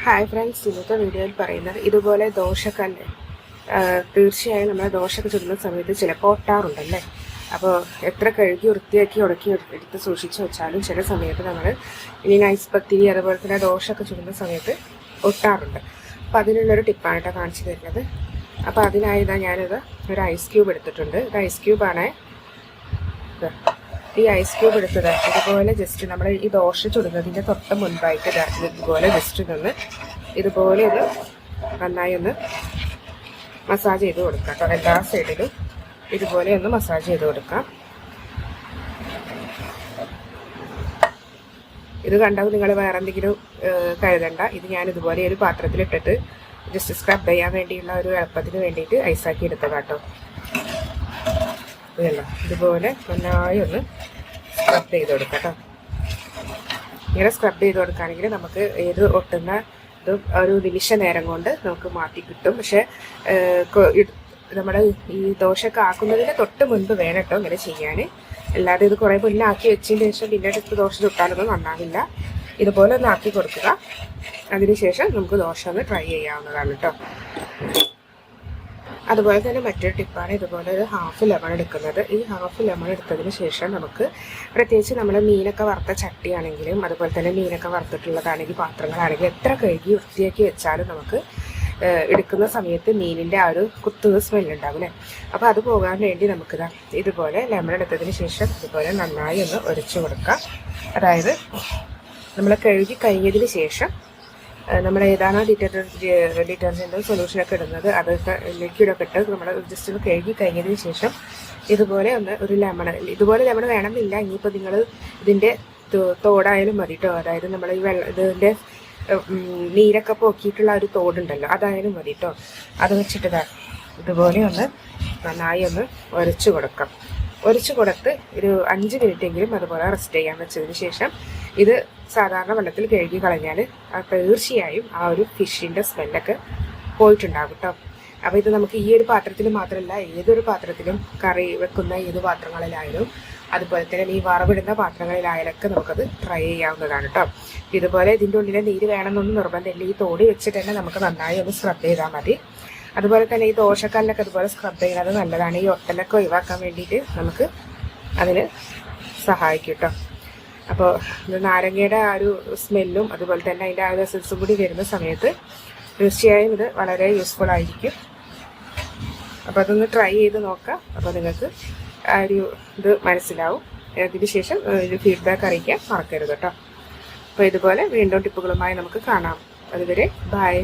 Hi friends, ഇന്നത്തെ വീഡിയോയിൽ പറയുന്നത് ഇതുപോലെ ദോശക്കല്ല് തീർച്ചയായും നമ്മൾ ദോശയൊക്കെ ചുടുന്ന സമയത്ത് ചിലപ്പോൾ ഒട്ടാറുണ്ടല്ലേ. അപ്പോൾ എത്ര കഴുകി വൃത്തിയാക്കി ഉടക്കി എടുത്ത് സൂക്ഷിച്ച് വെച്ചാലും ചില സമയത്ത് നമ്മൾ ഇനി നൈസ് പത്തിരി അതുപോലെ തന്നെ ദോശയൊക്കെ ചുടുന്ന സമയത്ത് ഒട്ടാറുണ്ട്. അപ്പോൾ അതിനുള്ളൊരു ടിപ്പായിട്ടാണ് കാണിച്ചു തരുന്നത്. അപ്പോൾ അതിനായി ഞാനിത് ഒരു ഐസ് ക്യൂബ് എടുത്തിട്ടുണ്ട്. ഇത് ഐസ് ക്യൂബാണ്. ഈ ഐസ് ക്യൂബ് എടുത്തത് ഇതുപോലെ ജസ്റ്റ് നമ്മൾ ഈ ദോശ ചുടുന്നതിൻ്റെ തൊട്ട് മുൻപായിട്ട് ഇതുപോലെ ജസ്റ്റ് ഇതുപോലെ ഒന്ന് നന്നായി ഒന്ന് മസാജ് ചെയ്ത് കൊടുക്കാം കേട്ടോ. എല്ലാ സൈഡിലും ഇതുപോലെ ഒന്ന് മസാജ് ചെയ്ത് കൊടുക്കാം. ഇത് കണ്ടാൽ നിങ്ങൾ വേറെ എന്തെങ്കിലും കരുതണ്ട. ഇത് ഞാൻ ഇതുപോലെ ഒരു പാത്രത്തിലിട്ടിട്ട് ജസ്റ്റ് സ്ക്രബ് ചെയ്യാൻ വേണ്ടിയുള്ള ഒരു എളുപ്പത്തിന് വേണ്ടിയിട്ട് ഐസാക്കി എടുത്തതാണ് കേട്ടോ. ഇതല്ല, ഇതുപോലെ നന്നായി ഒന്ന് സ്ക്രബ് ചെയ്ത് കൊടുക്കാം കേട്ടോ. ഇങ്ങനെ സ്ക്രബ് ചെയ്ത് കൊടുക്കുകയാണെങ്കിൽ നമുക്ക് ഏത് ഒട്ടുന്ന ഇത് ഒരു നിമിഷ നേരം കൊണ്ട് നമുക്ക് മാറ്റി കിട്ടും. പക്ഷെ നമ്മുടെ ഈ ദോശയൊക്കെ ആക്കുന്നതിന് തൊട്ട് മുൻപ് വേണം കേട്ടോ ഇങ്ങനെ ചെയ്യാൻ. അല്ലാതെ ഇത് കുറേ മുന്നാക്കി വെച്ചതിന് ശേഷം പിന്നെ എടുത്ത് ദോശ ചുട്ടാലൊന്നും നന്നാവില്ല. ഇതുപോലെ ഒന്ന് ആക്കി കൊടുക്കുക. അതിനുശേഷം നമുക്ക് ദോശ ഒന്ന് ട്രൈ ചെയ്യാവുന്നതാണ് കേട്ടോ. അതുപോലെ തന്നെ മറ്റൊരു ടിപ്പാണ് ഇതുപോലെ ഒരു ഹാഫ് ലെമൺ എടുക്കുന്നത്. ഈ ഹാഫ് ലെമൺ എടുത്തതിന് ശേഷം നമുക്ക് പ്രത്യേകിച്ച് നമ്മൾ മീനൊക്കെ വറുത്ത ചട്ടിയാണെങ്കിലും അതുപോലെ തന്നെ മീനൊക്കെ വറുത്തിട്ടുള്ളതാണെങ്കിൽ പാത്രങ്ങളാണെങ്കിലും എത്ര കഴുകി വൃത്തിയാക്കി വെച്ചാലും നമുക്ക് എടുക്കുന്ന സമയത്ത് മീനിൻ്റെ ആ ഒരു കുത്തുന്ന സ്മെല്ലുണ്ടാവും അല്ലേ. അപ്പോൾ അത് പോകാൻ വേണ്ടി നമുക്കിതാ ഇതുപോലെ ലെമൺ എടുത്തതിന് ശേഷം ഇതുപോലെ നന്നായി ഒന്ന് ഉരച്ചു കൊടുക്കാം. അതായത് നമ്മൾ കഴുകി കഴിഞ്ഞതിന് ശേഷം നമ്മൾ ഏതാണോ ഡിറ്റർജൻറ്റ് സൊല്യൂഷനൊക്കെ ഇടുന്നത് അതൊക്കെ ലിക്വിഡൊക്കെ ഇട്ട് നമ്മൾ ജസ്റ്റ് ഒന്ന് കഴുകി കഴിഞ്ഞതിന് ശേഷം ഇതുപോലെ ഒന്ന് ഒരു ഇതുപോലെ ലെമൺ വേണമെന്നില്ല. ഇനിയിപ്പോൾ നിങ്ങൾ ഇതിൻ്റെ തോടായാലും മതി കേട്ടോ. അതായത് നമ്മൾ ഈ ഇതിൻ്റെ നീരൊക്കെ പോക്കിയിട്ടുള്ള ഒരു തോടുണ്ടല്ലോ, അതായാലും മതി കേട്ടോ. അത് വെച്ചിട്ട് ഇതുപോലെ ഒന്ന് നന്നായി ഒന്ന് ഉരച്ചു കൊടുക്കാം. ഉരച്ചു കൊടുത്ത് ഒരു 5 മിനിറ്റെങ്കിലും അതുപോലെ റെസ്റ്റ് ചെയ്യാൻ വെച്ചതിന് ശേഷം ഇത് സാധാരണ വെള്ളത്തിൽ കഴുകി കളഞ്ഞാൽ തീർച്ചയായും ആ ഒരു ഫിഷിൻ്റെ സ്മെല്ലൊക്കെ പോയിട്ടുണ്ടാകും കേട്ടോ. അപ്പോൾ ഇത് നമുക്ക് ഈ ഒരു പാത്രത്തിൽ മാത്രമല്ല, ഏതൊരു പാത്രത്തിലും കറി വെക്കുന്ന ഏത് പാത്രങ്ങളിലായാലും അതുപോലെ തന്നെ ഈ വറവിടുന്ന പാത്രങ്ങളിലായാലൊക്കെ നമുക്കത് ട്രൈ ചെയ്യാവുന്നതാണ് കേട്ടോ. ഇതുപോലെ ഇതിൻ്റെ ഉള്ളിലെ നീര് വേണമെന്നൊന്നും നിർബന്ധമില്ല. ഈ തോടി വെച്ചിട്ട് തന്നെ നമുക്ക് നന്നായി ഒന്ന് സ്ക്രബ് ചെയ്താൽ മതി. അതുപോലെ തന്നെ ഈ ദോശക്കല്ലൊക്കെ അതുപോലെ സ്ക്രബ് ചെയ്യുന്നത് നല്ലതാണ്. ഈ ഒട്ടലൊക്കെ ഒഴിവാക്കാൻ വേണ്ടിയിട്ട് നമുക്ക് അതിന് സഹായിക്കും കേട്ടോ. അപ്പോൾ നാരങ്ങയുടെ ആ ഒരു സ്മെല്ലും അതുപോലെ തന്നെ അതിൻ്റെ ആ ഒരു എസൻസും കൂടി വരുന്ന സമയത്ത് തീർച്ചയായും ഇത് വളരെ യൂസ്ഫുൾ ആയിരിക്കും. അപ്പോൾ അതൊന്ന് ട്രൈ ചെയ്ത് നോക്കാം. അപ്പോൾ നിങ്ങൾക്ക് ആ ഒരു ഇത് മനസ്സിലാവും. അതിന് ശേഷം ഒരു ഫീഡ്ബാക്ക് അറിയിക്കാൻ മറക്കരുത് കേട്ടോ. അപ്പോൾ ഇതുപോലെ വീണ്ടും ടിപ്പുകളുമായി നമുക്ക് കാണാം. അതുവരെ ബൈ.